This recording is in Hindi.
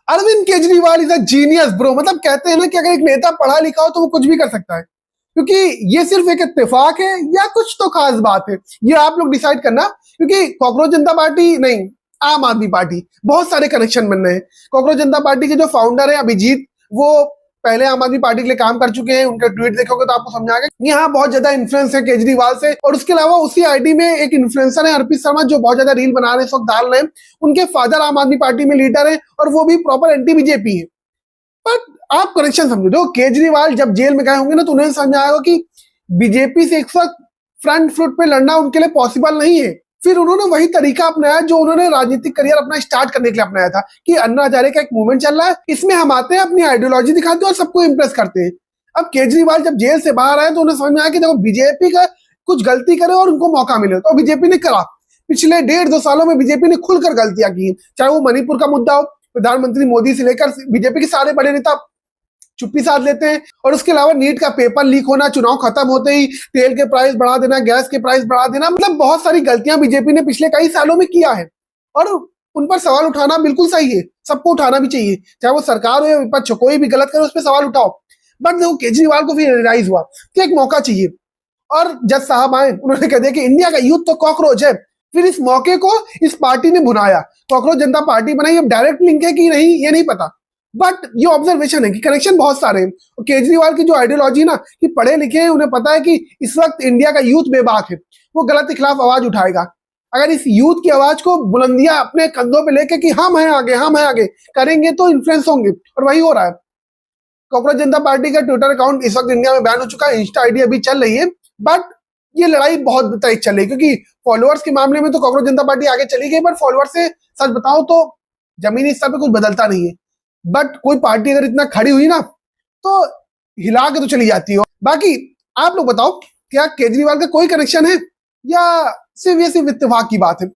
Arvind Kejriwal is a genius bro. मतलब कहते हैं ना कि अगर एक नेता पढ़ा लिखा हो तो वो कुछ भी कर सकता है, क्योंकि ये सिर्फ एक इत्तेफाक है या कुछ तो खास बात है, ये आप लोग डिसाइड करना। क्योंकि कॉकरोच जनता पार्टी नहीं, आम आदमी पार्टी, बहुत सारे कनेक्शन बन रहे हैं। कॉकरोच जनता पार्टी के जो फाउंडर है अभिजीत, वो पहले आम आदमी पार्टी के लिए काम कर चुके हैं। उनका ट्वीट देखोगे तो आपको समझ आएगा कि हाँ, बहुत ज्यादा इन्फ्लुएंस है केजरीवाल से। और उसके अलावा उसी आईडी में एक इन्फ्लुएंसर है अर्पित शर्मा, जो बहुत ज्यादा रील बना रहे हैं, इस वक्त डाल रहे हैं। उनके फादर आम आदमी पार्टी में लीडर है और वो भी प्रॉपर एंटी बीजेपी है। बट आप कनेक्शन समझो, देखो केजरीवाल जब जेल में गए होंगे ना, तो उन्हें समझ आएगा कि बीजेपी से एक वक्त फ्रंट फुट पे लड़ना उनके लिए पॉसिबल नहीं है। फिर उन्होंने वही तरीका अपनाया जो उन्होंने राजनीतिक करियर अपना स्टार्ट करने के लिए अपनाया था, कि अन्ना हजारे का एक मूवमेंट चल रहा है, इसमें हम आते हैं, अपनी आइडियोलॉजी दिखाते हैं और सबको इंप्रेस करते हैं। अब केजरीवाल जब जेल से बाहर आए तो उन्हें समझ में आया कि देखो, बीजेपी का कुछ गलती करे और उनको मौका मिले, तो बीजेपी ने करा। पिछले 1.5-2 सालों में बीजेपी ने खुलकर गलतियां की, चाहे वो मणिपुर का मुद्दा हो। प्रधानमंत्री मोदी से लेकर बीजेपी के सारे बड़े नेता चुप्पी साध लेते हैं। और उसके अलावा नीट का पेपर लीक होना, चुनाव खत्म होते ही तेल के प्राइस बढ़ा देना, गैस के प्राइस बढ़ा देना, मतलब बहुत सारी गलतियां बीजेपी ने पिछले कई सालों में किया है। और उन पर सवाल उठाना बिल्कुल सही है, सबको उठाना भी चाहिए, चाहे वो सरकार हो या विपक्ष हो, कोई भी गलत करे उस पर सवाल उठाओ। बट देखो, केजरीवाल को फिर रियलाइज हुआ कि एक मौका चाहिए, और जज साहब आए, उन्होंने कह दिया कि इंडिया का यूथ तो कॉकरोच है। फिर इस मौके को इस पार्टी ने भुनाया, कॉकरोच जनता पार्टी बनाई। अब डायरेक्ट लिंक है कि नहीं ये नहीं पता, बट ये ऑब्जर्वेशन है कि कनेक्शन बहुत सारे हैं। और केजरीवाल की जो आइडियोलॉजी ना, कि पढ़े लिखे हैं, उन्हें पता है कि इस वक्त इंडिया का यूथ बेबाक है, वो गलत के खिलाफ आवाज उठाएगा। अगर इस यूथ की आवाज को बुलंदियां अपने कंधों पे लेके कि हम हैं आगे, हम हैं आगे करेंगे, तो इन्फ्लुएंस होंगे, और वही हो रहा है। कॉकरोच जनता पार्टी का ट्विटर अकाउंट इस वक्त इंडिया में बैन हो चुका है, इंस्टा आईडी अभी चल रही है, बट ये लड़ाई बहुत तेज चल रही है, क्योंकि फॉलोअर्स के मामले में तो कॉकरोच जनता पार्टी आगे चली गई, बट फॉलोअर्स से सच बताओ तो जमीनी स्तर पे कुछ बदलता नहीं है। बट कोई पार्टी अगर इतना खड़ी हुई ना, तो हिला के तो चली जाती है। बाकी आप लोग बताओ, क्या केजरीवाल का कोई कनेक्शन है या सिर्फ ये सिर्फ इत्तेफाक की बात है?